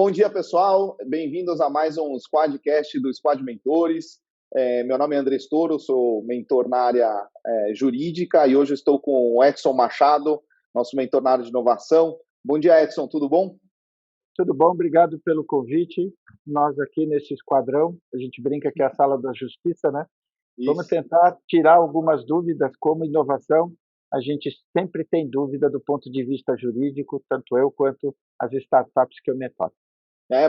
Bom dia, pessoal. Bem-vindos a mais um Squadcast do Squad Mentores. Meu nome é André Storo, sou mentor na área jurídica e hoje estou com o Edson Machado, nosso mentor na área de inovação. Bom dia, Edson, tudo bom? Tudo bom, obrigado pelo convite. Nós aqui nesse esquadrão, a gente brinca que é a sala da justiça, né? Isso. Vamos tentar tirar algumas dúvidas, como inovação, a gente sempre tem dúvida do ponto de vista jurídico, tanto eu quanto as startups que eu mentoro.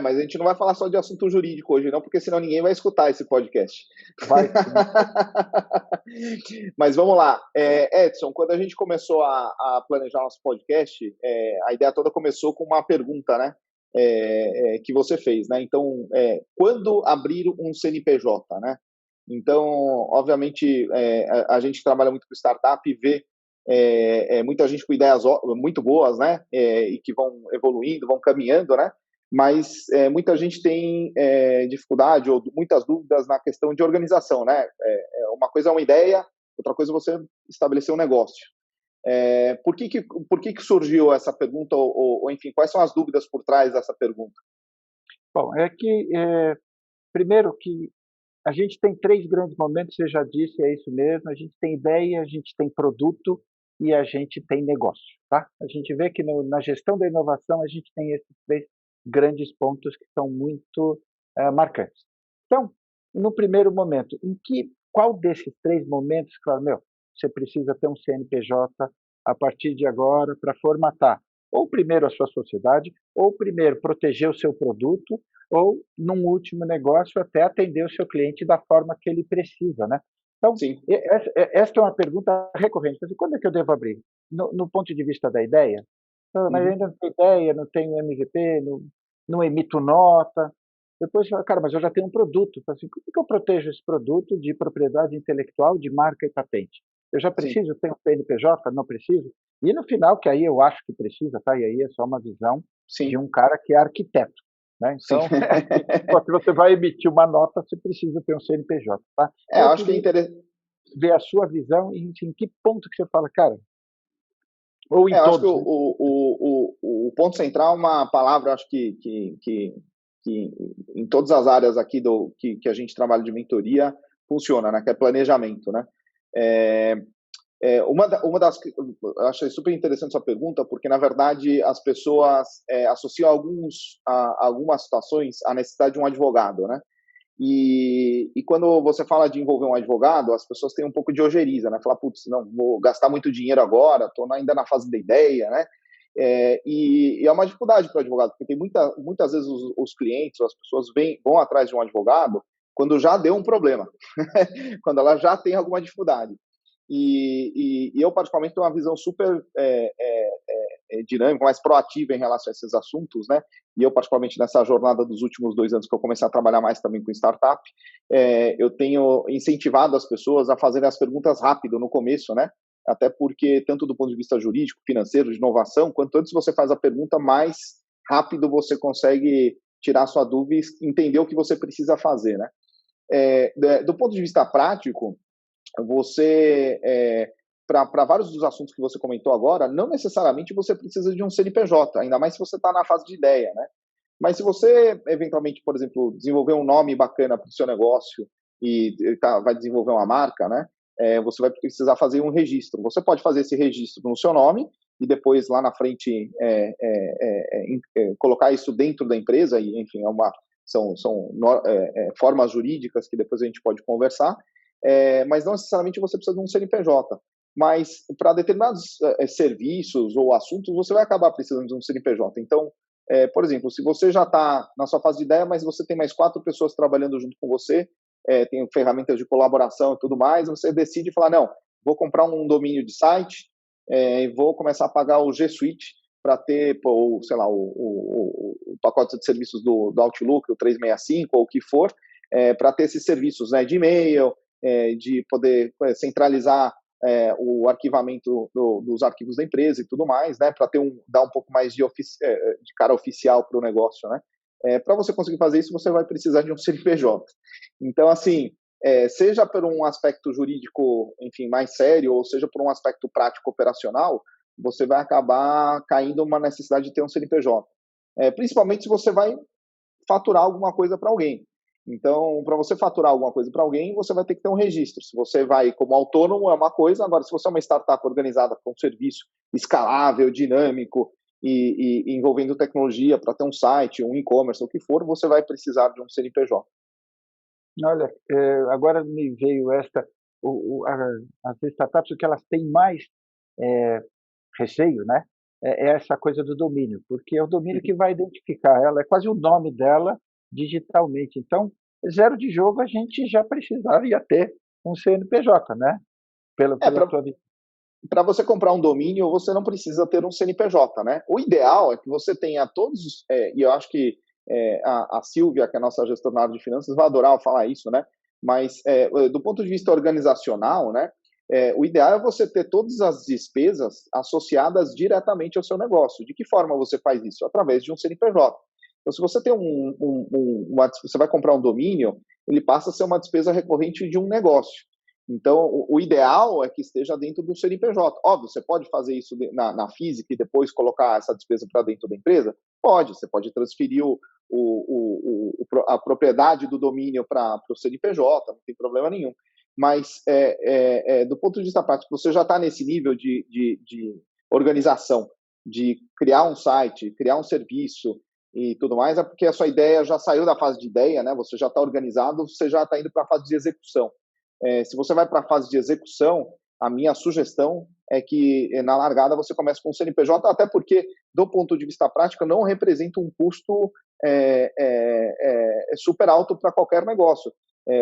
Mas a gente não vai falar só de assunto jurídico hoje, não, porque senão ninguém vai escutar esse podcast. Vai. Mas vamos lá. Edson, quando a gente começou a planejar nosso podcast, a ideia toda começou com uma pergunta, né? Que você fez, né? Então, quando abrir um CNPJ, né? Então, obviamente, a gente trabalha muito com startup e vê muita gente com ideias muito boas, né? E que vão evoluindo, vão caminhando, né? Mas muita gente tem dificuldade ou muitas dúvidas na questão de organização, né? Uma coisa é uma ideia, outra coisa é você estabelecer um negócio. Por que surgiu essa pergunta ou, enfim, quais são as dúvidas por trás dessa pergunta? Bom, primeiro que a gente tem 3 grandes momentos, você já disse, é isso mesmo, a gente tem ideia, a gente tem produto e a gente tem negócio, tá? A gente vê que na gestão da inovação a gente tem esses 3 grandes pontos que são muito marcantes. Então, no primeiro momento, qual desses 3 momentos, claro, você precisa ter um CNPJ a partir de agora para formatar ou primeiro a sua sociedade, ou primeiro proteger o seu produto, ou num último negócio até atender o seu cliente da forma que ele precisa, né? Então, Sim. Esta é uma pergunta recorrente. Quando é que eu devo abrir? No ponto de vista da ideia? Mas eu ainda não tenho ideia, não tenho MVP, não emito nota. Depois, cara, mas eu já tenho um produto. Assim, como que eu protejo esse produto de propriedade intelectual, de marca e patente? Eu já preciso ter um CNPJ? Não preciso? E no final, que aí eu acho que precisa, tá? E aí é só uma visão de um cara que é arquiteto, né? Então, se você vai emitir uma nota, você precisa ter um CNPJ, tá? Eu acho que é interessante ver a sua visão e em que ponto que você fala, cara, ou em eu todos. acho que o ponto central é uma palavra, acho que em todas as áreas aqui que a gente trabalha de mentoria funciona, né? Que é planejamento, né? Uma das eu achei super interessante essa pergunta, porque na verdade as pessoas associam algumas situações à necessidade de um advogado, né? E quando você fala de envolver um advogado, as pessoas têm um pouco de ojeriza, né? Falar, putz, não, vou gastar muito dinheiro agora, estou ainda na fase da ideia, né? E é uma dificuldade para o advogado, porque tem muitas vezes os clientes, as pessoas vão atrás de um advogado quando já deu um problema, quando ela já tem alguma dificuldade. E eu, particularmente, tenho uma visão super dinâmica, mais proativa em relação a esses assuntos, né? E eu, particularmente, nessa jornada dos últimos 2 anos que eu comecei a trabalhar mais também com startup, eu tenho incentivado as pessoas a fazerem as perguntas rápido no começo, né? Até porque, tanto do ponto de vista jurídico, financeiro, de inovação, quanto antes você faz a pergunta, mais rápido você consegue tirar sua dúvida e entender o que você precisa fazer, né? Do ponto de vista prático, você, para vários dos assuntos que você comentou agora, não necessariamente você precisa de um CNPJ, ainda mais se você está na fase de ideia, né? Mas se você, eventualmente, por exemplo, desenvolver um nome bacana para o seu negócio e vai desenvolver uma marca, né? Você vai precisar fazer um registro. Você pode fazer esse registro no seu nome e depois, lá na frente, colocar isso dentro da empresa, e, enfim, são formas jurídicas que depois a gente pode conversar, mas não necessariamente você precisa de um CNPJ. Mas para determinados serviços ou assuntos, você vai acabar precisando de um CNPJ. Então, por exemplo, se você já está na sua fase de ideia, mas você tem mais 4 pessoas trabalhando junto com você, tem ferramentas de colaboração e tudo mais, você decide falar, não, vou comprar um domínio de site e vou começar a pagar o G Suite para ter, ou, sei lá, o pacote de serviços do Outlook, o 365, ou o que for, para ter esses serviços, né, de e-mail, de poder centralizar o arquivamento dos arquivos da empresa e tudo mais, né, para dar um pouco mais de cara oficial para o negócio, né. Para você conseguir fazer isso, você vai precisar de um CNPJ. Então, assim, seja por um aspecto jurídico, enfim, mais sério, ou seja por um aspecto prático operacional, você vai acabar caindo uma necessidade de ter um CNPJ. principalmente se você vai faturar alguma coisa para alguém. Então, para você faturar alguma coisa para alguém, você vai ter que ter um registro. Se você vai como autônomo, é uma coisa. Agora, se você é uma startup organizada com um serviço escalável, dinâmico e envolvendo tecnologia para ter um site, um e-commerce, o que for, você vai precisar de um CNPJ. Olha, agora me veio as startups, o que elas têm mais é, receio, né? É essa coisa do domínio, porque é o domínio que vai identificar ela, é quase o nome dela digitalmente. Então, zero de jogo, a gente já precisaria ter um CNPJ, né? Pela tua visão. Para você comprar um domínio, você não precisa ter um CNPJ, né? O ideal é que você tenha todos, e eu acho que a Silvia, que é a nossa gestora de finanças, vai adorar falar isso, né? Mas do ponto de vista organizacional, né? O ideal é você ter todas as despesas associadas diretamente ao seu negócio. De que forma você faz isso? Através de um CNPJ. Então, se você tem você vai comprar um domínio, ele passa a ser uma despesa recorrente de um negócio. Então, o ideal é que esteja dentro do CNPJ. Óbvio, você pode fazer isso na física e depois colocar essa despesa para dentro da empresa? Pode, você pode transferir a propriedade do domínio para o CNPJ, não tem problema nenhum. Mas, do ponto de vista prático, você já está nesse nível de organização, de criar um site, criar um serviço e tudo mais, é porque a sua ideia já saiu da fase de ideia, né? Você já está organizado, você já está indo para a fase de execução. Se você vai para a fase de execução, a minha sugestão é que na largada você comece com o CNPJ, até porque, do ponto de vista prático, não representa um custo super alto para qualquer negócio.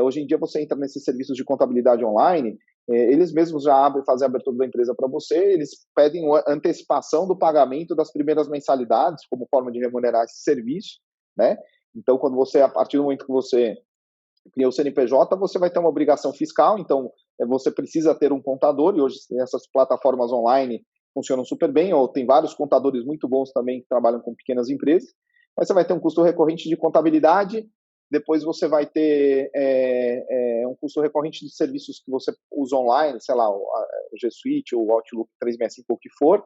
Hoje em dia você entra nesses serviços de contabilidade online, eles mesmos já fazem a abertura da empresa para você, eles pedem antecipação do pagamento das primeiras mensalidades como forma de remunerar esse serviço, né? Então, a partir do momento que você cria o CNPJ, você vai ter uma obrigação fiscal, então você precisa ter um contador, e hoje essas plataformas online funcionam super bem, ou tem vários contadores muito bons também que trabalham com pequenas empresas, mas você vai ter um custo recorrente de contabilidade, depois você vai ter um custo recorrente de serviços que você usa online, sei lá, o G Suite, ou o Outlook 365, o que for,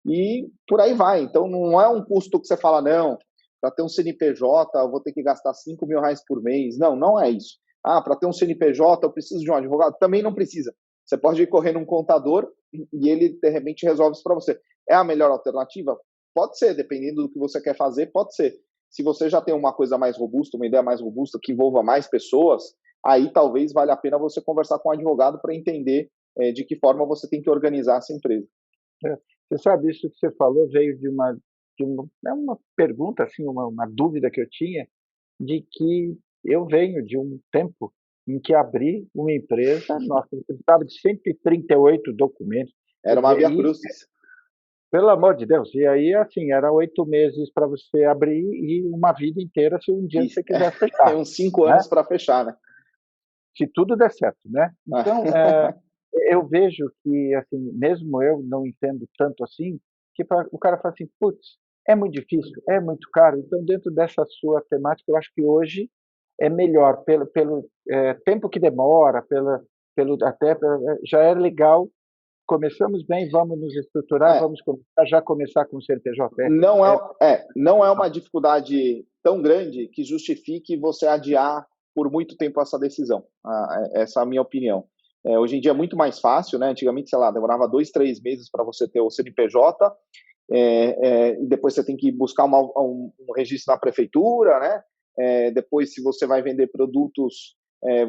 e por aí vai. Então, não é um custo que você fala, não, para ter um CNPJ eu vou ter que gastar R$ 5.000 por mês. Não, não é isso. Para ter um CNPJ eu preciso de um advogado? Também não precisa. Você pode ir correr num contador e ele, de repente, resolve isso para você. É a melhor alternativa? Pode ser, dependendo do que você quer fazer, pode ser. Se você já tem uma coisa mais robusta, uma ideia mais robusta, que envolva mais pessoas, aí talvez valha a pena você conversar com um advogado para entender de que forma você tem que organizar essa empresa. Você sabe, isso que você falou veio de uma pergunta, assim, uma dúvida que eu tinha, de que eu venho de um tempo em que abri uma empresa, nossa, eu precisava de 138 documentos. Era uma via crucis. Pelo amor de Deus, e aí, assim, era 8 meses para você abrir e uma vida inteira se um dia você quiser fechar. Tem uns 5 anos para fechar, né? Se tudo der certo, né? Então, eu vejo que, assim, mesmo eu não entendo tanto assim, que o cara fala assim, putz, é muito difícil, é muito caro. Então, dentro dessa sua temática, eu acho que hoje é melhor, pelo tempo que demora, já é legal. Começamos bem, vamos nos estruturar, vamos começar com o CNPJ. Não é uma dificuldade tão grande que justifique você adiar por muito tempo essa decisão. Essa é a minha opinião. Hoje em dia é muito mais fácil, né? Antigamente, sei lá, demorava 2, 3 meses para você ter o CNPJ, e depois você tem que buscar um registro na prefeitura, né? Depois, se você vai vender produtos,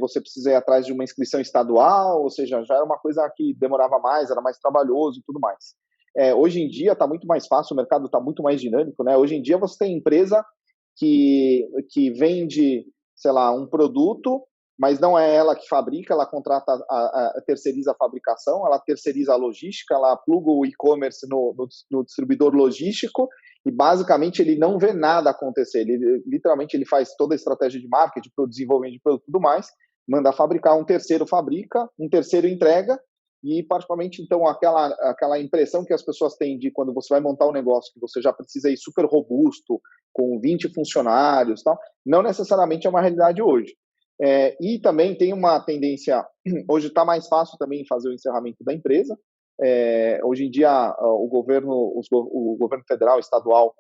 você precisa ir atrás de uma inscrição estadual, ou seja, já era uma coisa que demorava mais, era mais trabalhoso e tudo mais. Hoje em dia está muito mais fácil, o mercado está muito mais dinâmico, né? Hoje em dia você tem empresa que vende, sei lá, um produto, mas não é ela que fabrica, ela contrata, terceiriza a fabricação, ela terceiriza a logística, ela pluga o e-commerce no distribuidor logístico e basicamente ele não vê nada acontecer. Literalmente ele faz toda a estratégia de marketing, para o desenvolvimento de produto e tudo mais, manda fabricar, um terceiro fabrica, um terceiro entrega e particularmente então aquela impressão que as pessoas têm de quando você vai montar um negócio que você já precisa ir super robusto, com 20 funcionários, tal, não necessariamente é uma realidade hoje. E também tem uma tendência, hoje está mais fácil também fazer o encerramento da empresa. Hoje em dia o governo federal, estadual,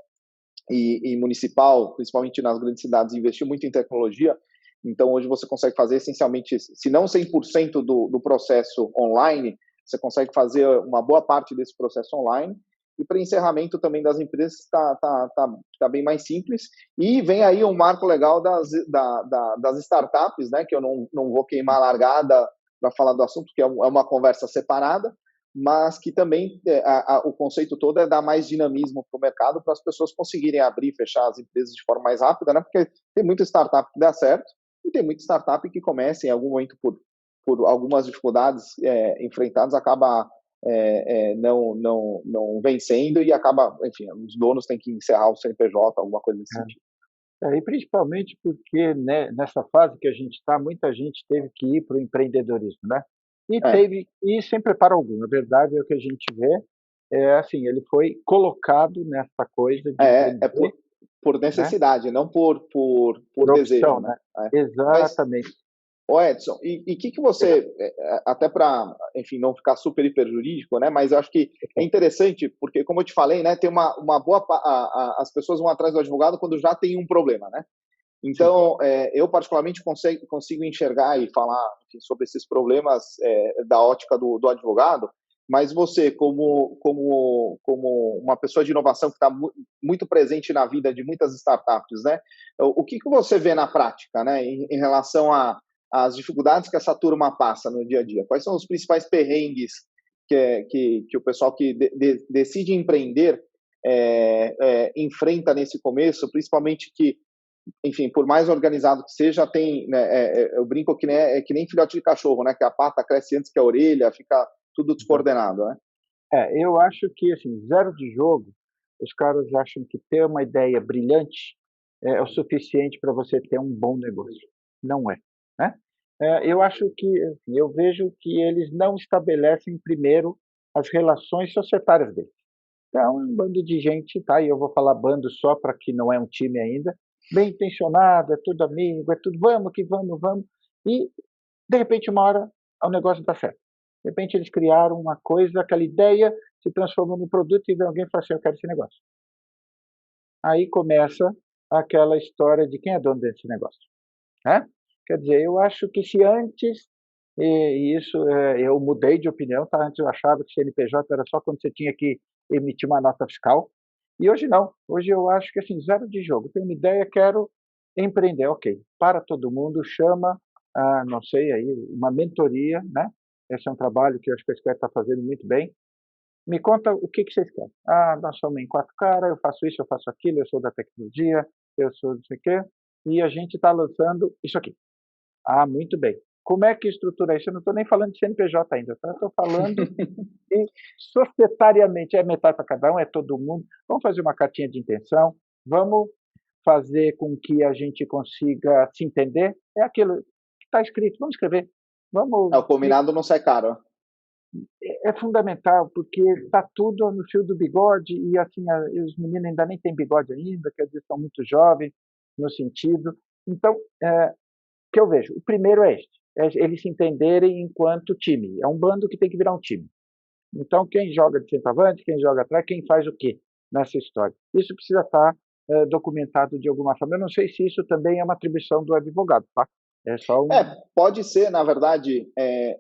e municipal, principalmente nas grandes cidades, investiu muito em tecnologia. Então, hoje você consegue fazer essencialmente, se não 100% do processo online, você consegue fazer uma boa parte desse processo online. E para encerramento também das empresas tá bem mais simples. E vem aí um marco legal das startups, né, que eu não vou queimar a largada para falar do assunto, que é uma conversa separada, mas que também o conceito todo é dar mais dinamismo para o mercado, para as pessoas conseguirem abrir e fechar as empresas de forma mais rápida, né? Porque tem muita startup que dá certo e tem muita startup que começa em algum momento por algumas dificuldades enfrentadas, acaba não vencendo e acaba, enfim, os donos têm que encerrar o CNPJ, alguma coisa nesse sentido. E principalmente porque, né, nessa fase que a gente está, muita gente teve que ir para o empreendedorismo, né? E sem preparo algum. A verdade é o que a gente vê, assim, ele foi colocado nessa coisa de É empreender, por né? necessidade, não por Por desejo, opção, né? né? Mas, Exatamente. ô Edson, e que você, até para, enfim, não ficar super hiper jurídico, né? Mas eu acho que é interessante, porque, como eu te falei, né, tem uma boa. As pessoas vão atrás do advogado quando já tem um problema, né? Sim. Então, eu particularmente consigo enxergar e falar, enfim, sobre esses problemas da ótica do advogado, mas você, como uma pessoa de inovação que está muito presente na vida de muitas startups, né? O que você vê na prática, né, em relação às dificuldades que essa turma passa no dia a dia? Quais são os principais perrengues que o pessoal que decide empreender enfrenta nesse começo, principalmente que, enfim, por mais organizado que seja, tem, né, eu brinco que nem filhote de cachorro, né, que a pata cresce antes que a orelha, fica tudo descoordenado, né? Eu acho que, assim, zero de jogo, os caras acham que ter uma ideia brilhante é o suficiente para você ter um bom negócio. Não é, né? Eu acho que, assim, eu vejo que eles não estabelecem primeiro as relações societárias deles. Então, um bando de gente, tá? E eu vou falar bando só para que não é um time ainda, bem intencionado, é tudo amigo, é tudo vamos que vamos, vamos. E, de repente, uma hora, o negócio dá certo. De repente, eles criaram uma coisa, aquela ideia se transformou num produto e vem alguém e fala assim, eu quero esse negócio. Aí começa aquela história de quem é dono desse negócio, né? Quer dizer, eu acho que se antes, eu mudei de opinião, tá? Antes eu achava que CNPJ era só quando você tinha que emitir uma nota fiscal, e hoje não. Hoje eu acho que, assim, zero de jogo. Tenho uma ideia, quero empreender, ok. Para todo mundo, chama, não sei, aí, uma mentoria, né? Esse é um trabalho que eu acho que a Square está fazendo muito bem. Me conta o que vocês querem. Nós somos em 4 caras, eu faço isso, eu faço aquilo, eu sou da tecnologia, eu sou não sei o quê, e a gente está lançando isso aqui. Muito bem. Como é que estrutura isso? Eu não estou nem falando de CNPJ ainda, tá? Eu estou falando de societariamente, é metade para cada um, é todo mundo. Vamos fazer uma cartinha de intenção, vamos fazer com que a gente consiga se entender. É aquilo que está escrito, vamos escrever. Vamos O combinado não sai caro. é fundamental, porque está tudo no fio do bigode, e assim, os meninos ainda nem têm bigode ainda, quer dizer, estão muito jovens no sentido. Então, o que eu vejo, o primeiro é este, é eles se entenderem enquanto time. É um bando que tem que virar um time. Então, quem joga de centroavante, quem joga atrás, quem faz o quê nessa história? Isso precisa estar documentado de alguma forma. Eu não sei se isso também é uma atribuição do advogado, tá? É só um. Pode ser, na verdade,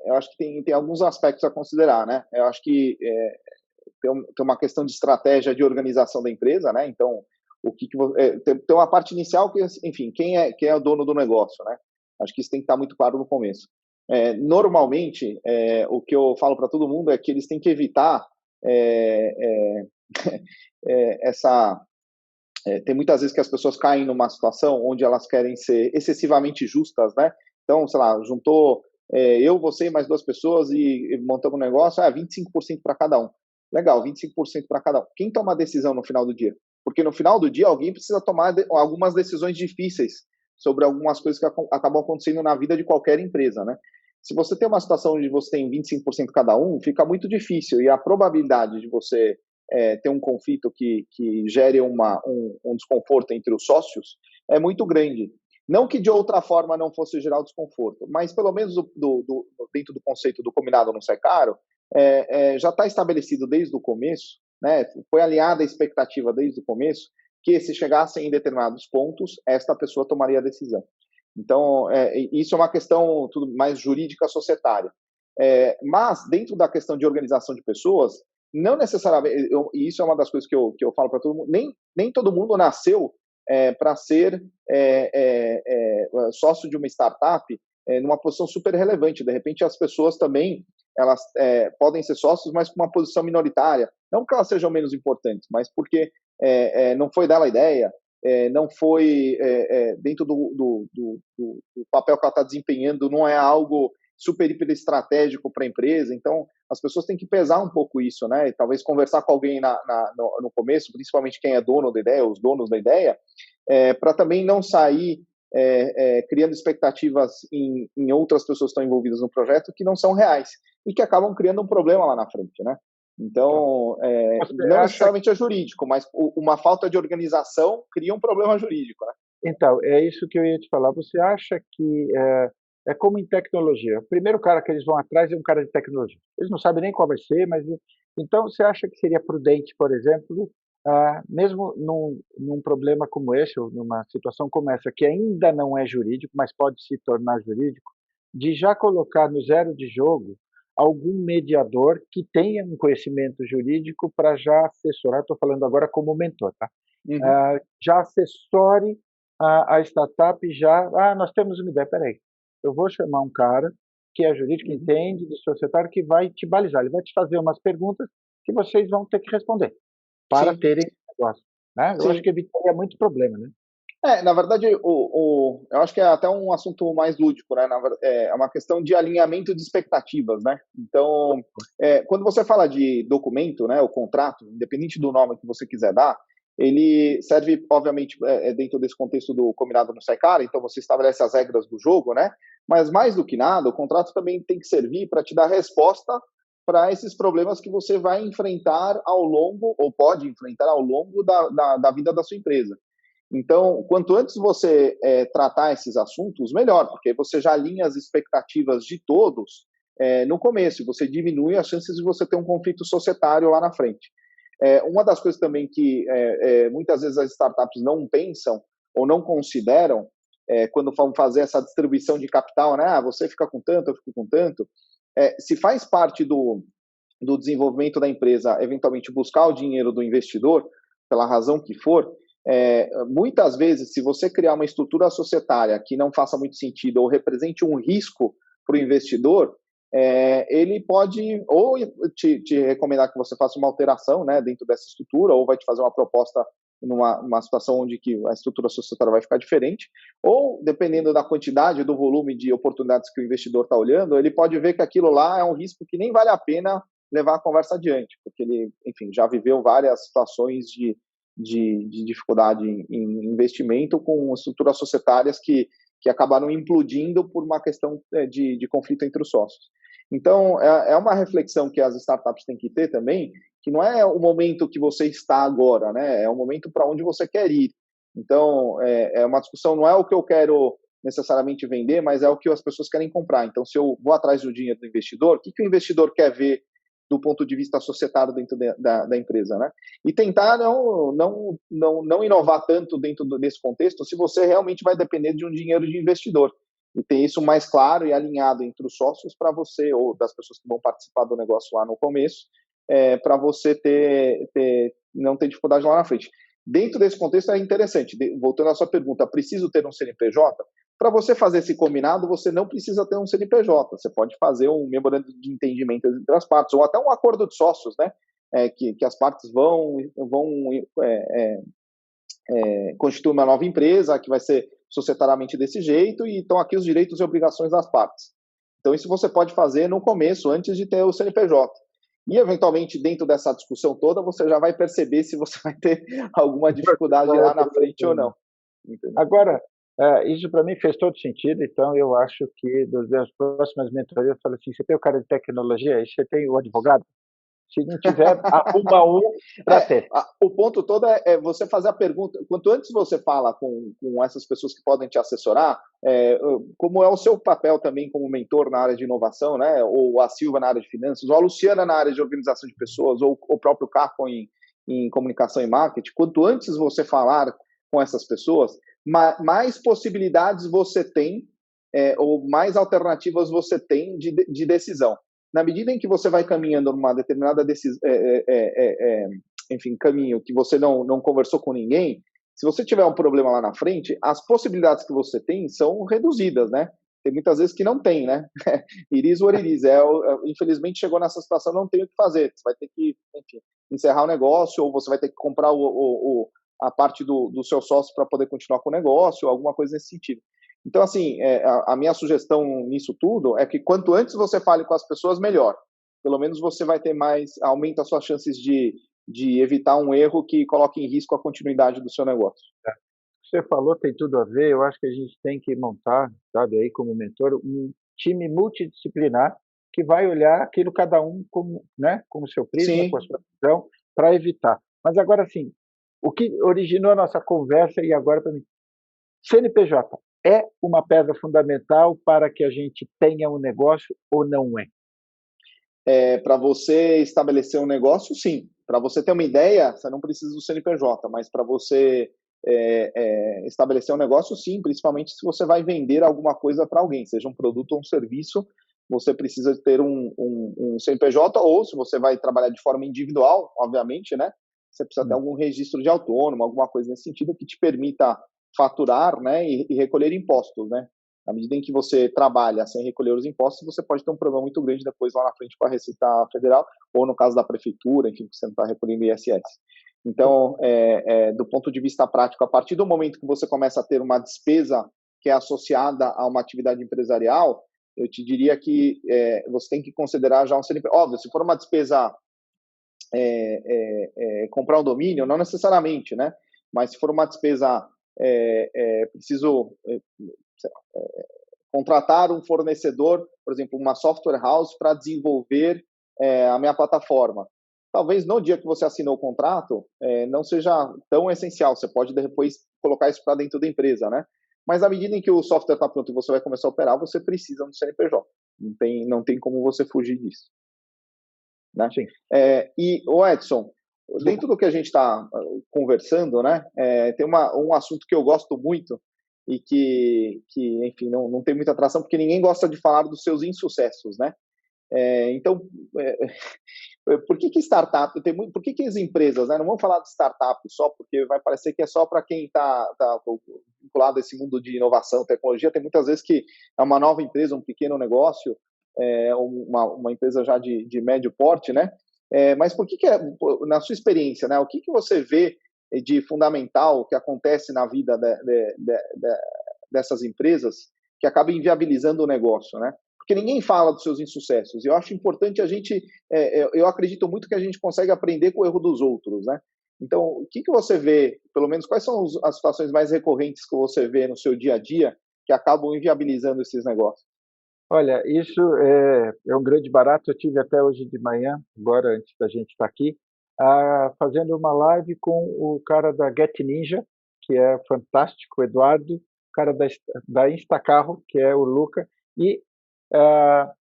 eu acho que tem alguns aspectos a considerar, né? Eu acho que tem uma questão de estratégia de organização da empresa, né? Então, tem uma parte inicial que, enfim, quem é o dono do negócio, né? Acho que isso tem que estar muito claro no começo. Normalmente, o que eu falo para todo mundo é que eles têm que evitar essa. Tem muitas vezes que as pessoas caem numa situação onde elas querem ser excessivamente justas, né? Então, sei lá, juntou eu, você e mais 2 pessoas e montamos um negócio, 25% para cada um. Legal, 25% para cada um. Quem toma a decisão no final do dia? Porque no final do dia alguém precisa tomar algumas decisões difíceis sobre algumas coisas que acabam acontecendo na vida de qualquer empresa, né? Se você tem uma situação onde você tem 25% cada um, fica muito difícil, e a probabilidade de você ter um conflito que gere um desconforto entre os sócios é muito grande. Não que de outra forma não fosse gerar o desconforto, mas pelo menos dentro do conceito do combinado não sai caro, já está estabelecido desde o começo, né? Foi alinhada a expectativa desde o começo, porque se chegassem em determinados pontos, esta pessoa tomaria a decisão. Então, isso é uma questão tudo mais jurídica societária. Mas, dentro da questão de organização de pessoas, não necessariamente, e isso é uma das coisas que eu falo para todo mundo, nem todo mundo nasceu para ser sócio de uma startup numa posição super relevante. De repente, as pessoas também elas podem ser sócios, mas com uma posição minoritária. Não porque elas sejam menos importantes, mas porque não foi dela a ideia, não foi dentro do papel que ela está desempenhando, não é algo super, hiper estratégico para a empresa. Então, as pessoas têm que pesar um pouco isso, né? E talvez conversar com alguém no começo, principalmente quem é dono da ideia, os donos da ideia, para também não sair criando expectativas em outras pessoas que estão envolvidas no projeto que não são reais e que acabam criando um problema lá na frente, né? Então, não necessariamente é jurídico, mas uma falta de organização cria um problema jurídico, né? Então, é isso que eu ia te falar. Você acha que é como em tecnologia? O primeiro cara que eles vão atrás é um cara de tecnologia. Eles não sabem nem qual vai ser, mas então você acha que seria prudente, por exemplo, mesmo num problema como esse, ou numa situação como essa, que ainda não é jurídico, mas pode se tornar jurídico, de já colocar no zero de jogo algum mediador que tenha um conhecimento jurídico para já assessorar, estou falando agora como mentor, tá? Uhum. Já assessore a startup já, nós temos uma ideia, peraí, eu vou chamar um cara que é jurídico, que Uhum. entende de societário, que vai te balizar, ele vai te fazer umas perguntas que vocês vão ter que responder para Sim, terem negócio, né? Eu acho sim. que evitaria muito problema, né? Na verdade, eu acho que é até um assunto mais lúdico, né? É uma questão de alinhamento de expectativas, né? Então, quando você fala de documento, né, o contrato, independente do nome que você quiser dar, ele serve, obviamente, dentro desse contexto do combinado no SECAR, então você estabelece as regras do jogo, né? Mas mais do que nada, o contrato também tem que servir para te dar resposta para esses problemas que você vai enfrentar ao longo, ou pode enfrentar ao longo da vida da sua empresa. Então, quanto antes você tratar esses assuntos, melhor, porque você já alinha as expectativas de todos no começo, você diminui as chances de você ter um conflito societário lá na frente. Uma das coisas também que muitas vezes as startups não pensam ou não consideram quando vão fazer essa distribuição de capital, né? Você fica com tanto, eu fico com tanto. Se faz parte do desenvolvimento da empresa, eventualmente buscar o dinheiro do investidor, pela razão que for, muitas vezes, se você criar uma estrutura societária que não faça muito sentido ou represente um risco para o investidor, ele pode ou te recomendar que você faça uma alteração, né, dentro dessa estrutura, ou vai te fazer uma proposta numa situação onde que a estrutura societária vai ficar diferente, ou dependendo da quantidade, do volume de oportunidades que o investidor está olhando, ele pode ver que aquilo lá é um risco que nem vale a pena levar a conversa adiante, porque ele, enfim, já viveu várias situações de dificuldade em investimento com estruturas societárias que acabaram implodindo por uma questão de conflito entre os sócios. Então, é uma reflexão que as startups têm que ter também, que não é o momento que você está agora, né? É o momento para onde você quer ir. Então, é uma discussão, não é o que eu quero necessariamente vender, mas é o que as pessoas querem comprar. Então, se eu vou atrás do dinheiro do investidor, o que o investidor quer ver do ponto de vista societário dentro da empresa, né? E tentar não inovar tanto dentro desse contexto se você realmente vai depender de um dinheiro de investidor. E ter isso mais claro e alinhado entre os sócios para você, ou das pessoas que vão participar do negócio lá no começo, para você não ter dificuldade lá na frente. Dentro desse contexto é interessante, voltando à sua pergunta, preciso ter um CNPJ? Para você fazer esse combinado, você não precisa ter um CNPJ, você pode fazer um memorando de entendimento entre as partes, ou até um acordo de sócios, né? Que as partes vão constituir uma nova empresa, que vai ser societariamente desse jeito, e estão aqui os direitos e obrigações das partes. Então, isso você pode fazer no começo, antes de ter o CNPJ. E, eventualmente, dentro dessa discussão toda, você já vai perceber se você vai ter alguma dificuldade lá na frente ou não. Entendeu? Agora, isso para mim fez todo sentido, então eu acho que das próximas mentorias, eu falo assim, você tem o cara de tecnologia, e você tem o advogado? Se não tiver, arruma um para ter. O ponto todo você fazer a pergunta. Quanto antes você fala com essas pessoas que podem te assessorar, como é o seu papel também como mentor na área de inovação, né? Ou a Silva na área de finanças, ou a Luciana na área de organização de pessoas, ou o próprio Caco em em comunicação e marketing, quanto antes você falar com essas pessoas, mais possibilidades você tem, ou mais alternativas você tem de decisão. Na medida em que você vai caminhando numa determinada enfim, caminho que você não conversou com ninguém, se você tiver um problema lá na frente, as possibilidades que você tem são reduzidas, né? Tem muitas vezes que não tem, né? Iris or iris. Infelizmente chegou nessa situação, não tem o que fazer. Você vai ter que, enfim, encerrar o negócio, ou você vai ter que comprar a parte do seu sócio para poder continuar com o negócio, ou alguma coisa nesse sentido. Então, assim, a minha sugestão nisso tudo é que quanto antes você fale com as pessoas, melhor. Pelo menos você vai ter aumenta as suas chances de evitar um erro que coloque em risco a continuidade do seu negócio. Você falou tem tudo a ver. Eu acho que a gente tem que montar, sabe, aí como mentor, um time multidisciplinar que vai olhar aquilo cada um como, né, como seu prisma, com a Sim. sua visão, para evitar. Mas agora sim, o que originou a nossa conversa e agora para mim, CNPJ é uma pedra fundamental para que a gente tenha um negócio ou não é? Para você estabelecer um negócio, sim. Para você ter uma ideia, você não precisa do CNPJ, mas para você estabelecer um negócio, sim, principalmente se você vai vender alguma coisa para alguém, seja um produto ou um serviço, você precisa ter um CNPJ, ou se você vai trabalhar de forma individual, obviamente, né? Você precisa ter algum registro de autônomo, alguma coisa nesse sentido que te permita faturar, né, e recolher impostos, né? À medida em que você trabalha sem recolher os impostos, você pode ter um problema muito grande depois lá na frente com a Receita Federal, ou no caso da Prefeitura, enfim, que você não está recolhendo ISS. Então, do ponto de vista prático, a partir do momento que você começa a ter uma despesa que é associada a uma atividade empresarial, eu te diria que você tem que considerar já um CNPJ. Óbvio, se for uma despesa, comprar um domínio, não necessariamente, né? Mas se for uma despesa, preciso contratar um fornecedor, por exemplo, uma software house para desenvolver a minha plataforma. Talvez no dia que você assinou o contrato não seja tão essencial, você pode depois colocar isso para dentro da empresa, né? Mas à medida em que o software está pronto e você vai começar a operar, você precisa do CNPJ. Não tem como você fugir disso. Né? Sim. E, o Edson, dentro do que a gente está conversando, né, tem um assunto que eu gosto muito e que enfim, não tem muita atração, porque ninguém gosta de falar dos seus insucessos, né? Então, por que startup, por que as empresas, né, não vamos falar de startup só, porque vai parecer que é só para quem está vinculado a esse mundo de inovação, tecnologia, tem muitas vezes que é uma nova empresa, um pequeno negócio, uma empresa já de médio porte, né? Mas por que na sua experiência, né, o que você vê de fundamental que acontece na vida dessas empresas que acaba inviabilizando o negócio, né? Porque ninguém fala dos seus insucessos. Eu acho importante a gente, eu acredito muito que a gente consegue aprender com o erro dos outros, né? Então, o que você vê, pelo menos, quais são as situações mais recorrentes que você vê no seu dia a dia que acabam inviabilizando esses negócios? Olha, isso é um grande barato. Eu tive até hoje de manhã, agora antes da gente estar aqui, fazendo uma live com o cara da Get Ninja, que é fantástico, o Eduardo, o cara da Instacarro, que é o Luca, e ah,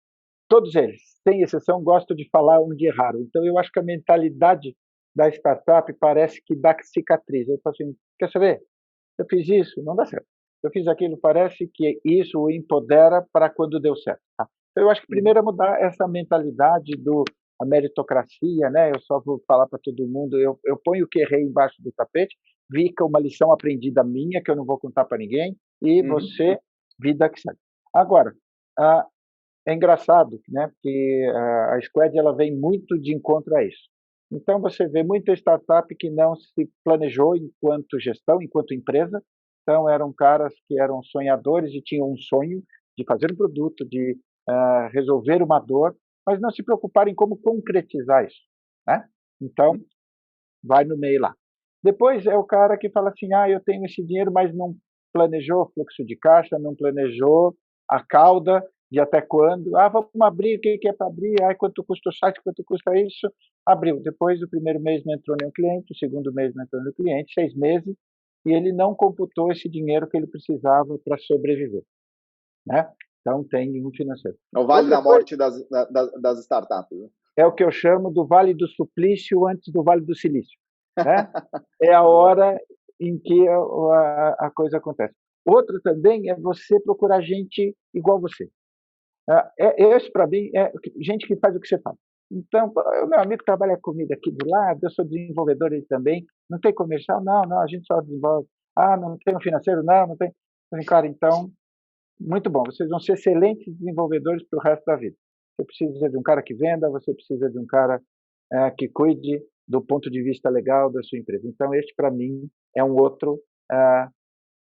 todos eles, sem exceção, gostam de falar onde erraram. Então, eu acho que a mentalidade da startup parece que dá cicatriz. Eu falo assim, quer saber? Eu fiz isso, não dá certo. Eu fiz aquilo, parece que isso o empodera para quando deu certo. Tá? Então, eu acho que primeiro é mudar essa mentalidade a meritocracia, né? Eu só vou falar para todo mundo, eu ponho o que errei embaixo do tapete, fica uma lição aprendida minha, que eu não vou contar para ninguém, e você, vida que segue. Agora, é engraçado, né? Porque a Squad ela vem muito de encontro a isso. Então, você vê muita startup que não se planejou enquanto gestão, enquanto empresa. Então, eram caras que eram sonhadores e tinham um sonho de fazer um produto, de resolver uma dor, mas não se preocuparam em como concretizar isso, né? Então, vai no meio lá. Depois é o cara que fala assim, eu tenho esse dinheiro, mas não planejou o fluxo de caixa, não planejou a cauda de até quando. Vamos abrir, o que é para abrir? Quanto custa o site, quanto custa isso? Abriu. Depois, o primeiro mês não entrou nenhum cliente, o segundo mês não entrou nenhum cliente, 6 meses, e ele não computou esse dinheiro que ele precisava para sobreviver, né? Então, tem um financeiro. É o vale Outra da coisa morte das startups. Né? é o que eu chamo do Vale do Suplício antes do Vale do Silício. né? É a hora em que a coisa acontece. Outro também é você procurar gente igual você. Esse, para mim, é gente que faz o que você faz. Então, o meu amigo trabalha comigo aqui do lado, eu sou desenvolvedor ele também. Não tem comercial? Não, não, a gente só desenvolve. Ah, não tem um financeiro? Não, não tem. Cara, então, muito bom. Vocês vão ser excelentes desenvolvedores para o resto da vida. Você precisa de um cara que venda, você precisa de um cara que cuide do ponto de vista legal da sua empresa. Então, este, para mim, é um outro é,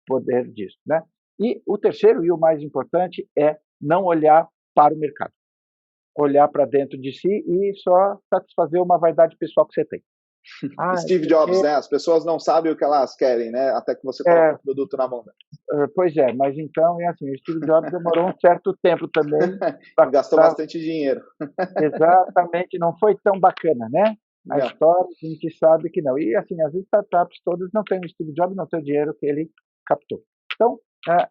poder disso, né? E o terceiro e o mais importante é não olhar para o mercado, olhar para dentro de si e só satisfazer uma vaidade pessoal que você tem. Steve Jobs, né? As pessoas não sabem o que elas querem, né? Até que você coloca é, o produto na mão. pois é, mas então é assim, o Steve Jobs demorou um certo tempo também para Gastou bastante dinheiro. exatamente, não foi tão bacana, né? A Não. história a gente sabe que não. E assim, as startups todas não têm o Steve Jobs, não tem o dinheiro que ele captou. Então,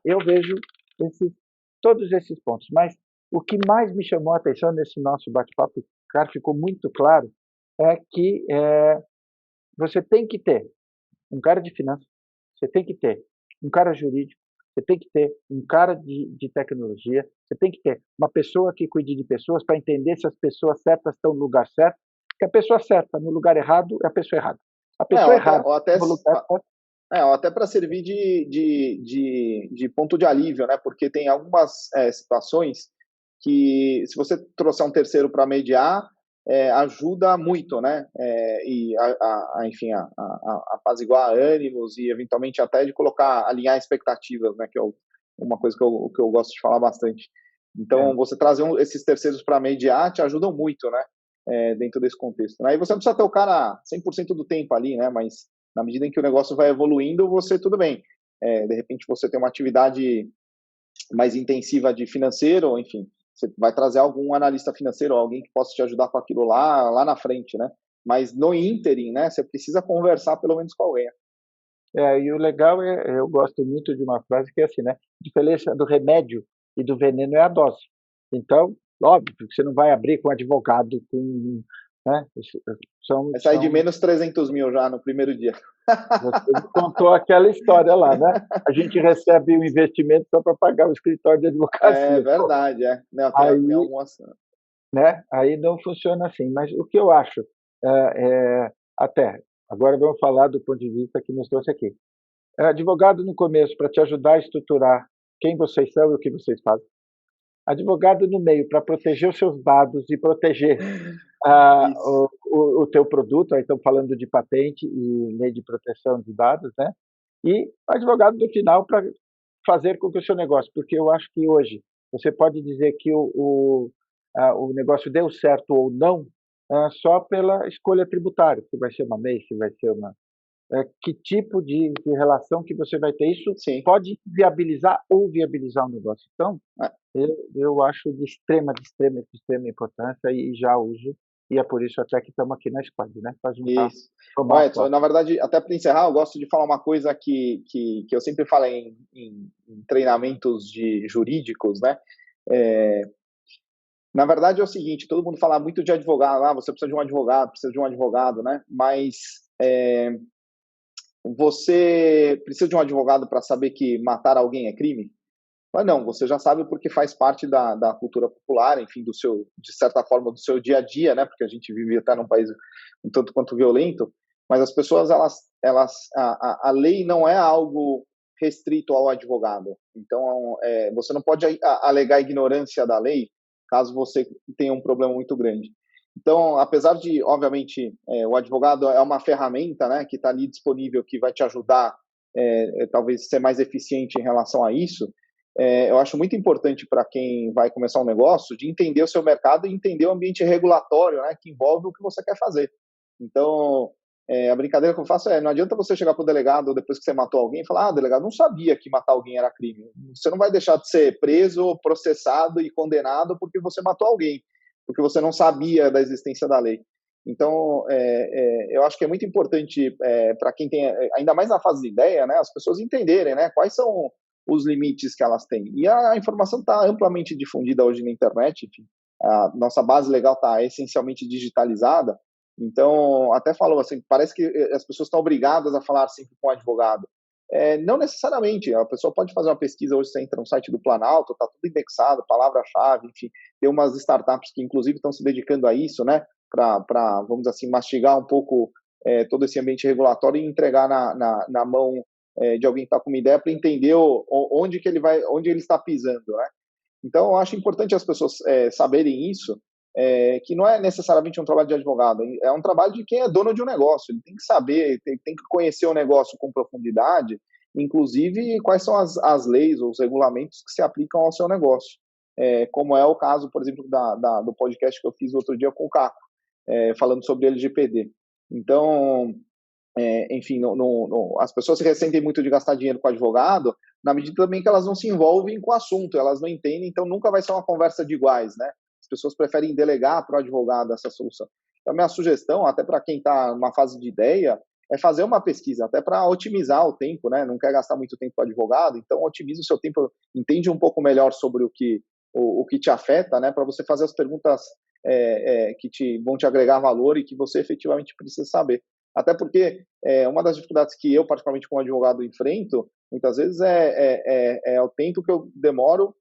eu vejo esses, todos esses pontos. Mas o que mais me chamou a atenção nesse nosso bate-papo, cara, ficou muito claro, é que você tem que ter um cara de finanças, você tem que ter um cara jurídico, você tem que ter um cara de tecnologia, você tem que ter uma pessoa que cuide de pessoas para entender se as pessoas certas estão no lugar certo, porque a pessoa certa no lugar errado é a pessoa errada. A pessoa errada no lugar certo. Ou até para servir de ponto de alívio, né? Porque tem algumas situações que, se você trouxer um terceiro para mediar, ajuda muito, né? E, enfim, apaziguar ânimos e, eventualmente, até de alinhar expectativas, né? Que é uma coisa que eu gosto de falar bastante. Então, você trazer esses terceiros para mediar te ajudam muito, né? Dentro desse contexto. Né? E você não precisa ter o cara 100% do tempo ali, né? Mas na medida em que o negócio vai evoluindo, tudo bem. De repente você tem uma atividade mais intensiva de financeiro, enfim, você vai trazer algum analista financeiro, alguém que possa te ajudar com aquilo lá na frente, né? Mas no ínterim, né, você precisa conversar pelo menos com alguém. E o legal eu gosto muito de uma frase que é assim, né? A diferença do remédio e do veneno é a dose. Então, óbvio que você não vai abrir com advogado, com, né? Vai sair de menos 300 mil já no primeiro dia. Você me contou aquela história lá, né? A gente recebe o investimento só para pagar o escritório de advocacia. É verdade, Não, tem algumas... Né? Aí não funciona assim. Mas o que eu acho, até, agora vamos falar do ponto de vista que nos trouxe aqui. Advogado no começo para te ajudar a estruturar quem vocês são e o que vocês fazem. Advogado no meio para proteger os seus dados e proteger o teu produto, aí estamos falando de patente e lei de proteção de dados, né? E advogado no final para fazer com que o seu negócio, porque eu acho que hoje você pode dizer que o negócio deu certo ou não só pela escolha tributária, se vai ser uma MEI, se vai ser uma... que tipo de relação que você vai ter. Isso pode viabilizar ou viabilizar o negócio. Então, eu acho de extrema importância e já uso, e é por isso até que estamos aqui na Squad, né? Para juntar. Isso. Na verdade, até para encerrar, eu gosto de falar uma coisa que eu sempre falo em treinamentos jurídicos, né? Na verdade é o seguinte, todo mundo fala muito de advogado, você precisa de um advogado, né? Mas você precisa de um advogado para saber que matar alguém é crime? Mas não, você já sabe porque faz parte da cultura popular, enfim, de certa forma, do seu dia a dia, né? Porque a gente vive até num país um tanto quanto violento, mas as pessoas, a lei não é algo restrito ao advogado. Então, você não pode alegar ignorância da lei caso você tenha um problema muito grande. Então, apesar de, obviamente, o advogado é uma ferramenta, né, que está ali disponível, que vai te ajudar, talvez, ser mais eficiente em relação a isso, eu acho muito importante para quem vai começar um negócio de entender o seu mercado e entender o ambiente regulatório, né, que envolve o que você quer fazer. Então, a brincadeira que eu faço não adianta você chegar para o delegado depois que você matou alguém e falar, delegado, não sabia que matar alguém era crime. Você não vai deixar de ser preso, processado e condenado porque você matou alguém, porque você não sabia da existência da lei. Então, eu acho que é muito importante para quem tem, ainda mais na fase de ideia, né, as pessoas entenderem, né, quais são os limites que elas têm. E a informação está amplamente difundida hoje na internet, enfim, a nossa base legal está essencialmente digitalizada, Então, até falou assim, parece que as pessoas estão obrigadas a falar sempre com o advogado. Não necessariamente, a pessoa pode fazer uma pesquisa, hoje você entra no site do Planalto, está tudo indexado, palavra-chave, enfim, tem umas startups que inclusive estão se dedicando a isso, né, para, vamos dizer assim, mastigar um pouco todo esse ambiente regulatório e entregar na mão de alguém que está com uma ideia para entender onde que ele vai, onde ele está pisando, né. Então, eu acho importante as pessoas saberem isso, que não é necessariamente um trabalho de advogado, é um trabalho de quem é dono de um negócio. Ele tem que saber, tem que conhecer o negócio com profundidade, inclusive quais são as leis ou os regulamentos que se aplicam ao seu negócio. Como é o caso, por exemplo, do podcast que eu fiz outro dia com o Caco, falando sobre LGPD. Então, enfim, as pessoas se ressentem muito de gastar dinheiro com advogado, na medida também que elas não se envolvem com o assunto, elas não entendem, então nunca vai ser uma conversa de iguais, né? As pessoas preferem delegar para o advogado essa solução. Então, a minha sugestão, até para quem está numa fase de ideia, é fazer uma pesquisa, até para otimizar o tempo, né? Não quer gastar muito tempo com o advogado, então otimiza o seu tempo, entende um pouco melhor sobre o que te afeta, né? Para você fazer as perguntas que vão te agregar valor e que você efetivamente precisa saber. Até porque uma das dificuldades que eu, particularmente como advogado, enfrento, muitas vezes é o tempo que eu demoro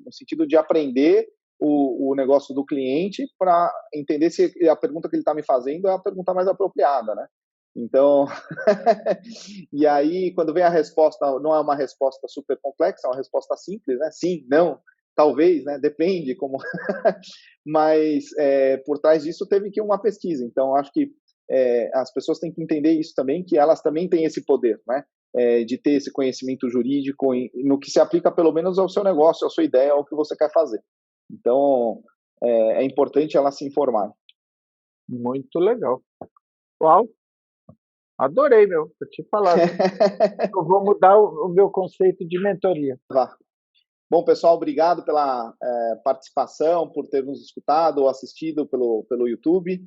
no sentido de aprender o negócio do cliente para entender se a pergunta que ele está me fazendo é a pergunta mais apropriada, né? Então, e aí, quando vem a resposta, não é uma resposta super complexa, é uma resposta simples, né? Sim, não, talvez, né? Depende, como. Mas por trás disso teve que uma pesquisa. Então, acho que as pessoas têm que entender isso também, que elas também têm esse poder, né? De ter esse conhecimento jurídico no que se aplica pelo menos ao seu negócio, à sua ideia, ao que você quer fazer. Então, é importante ela se informar. Muito legal. Uau, adorei, meu. Vou te falar, viu? Eu vou mudar o meu conceito de mentoria. Bom, pessoal, obrigado pela participação, por ter nos escutado ou assistido pelo YouTube.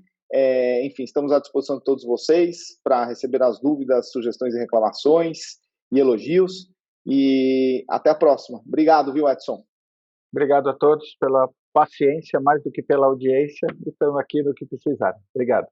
Enfim, estamos à disposição de todos vocês para receber as dúvidas, sugestões e reclamações e elogios. E até a próxima. Obrigado, viu, Edson? Obrigado a todos pela paciência, mais do que pela audiência, e estamos aqui no que precisar. Obrigado.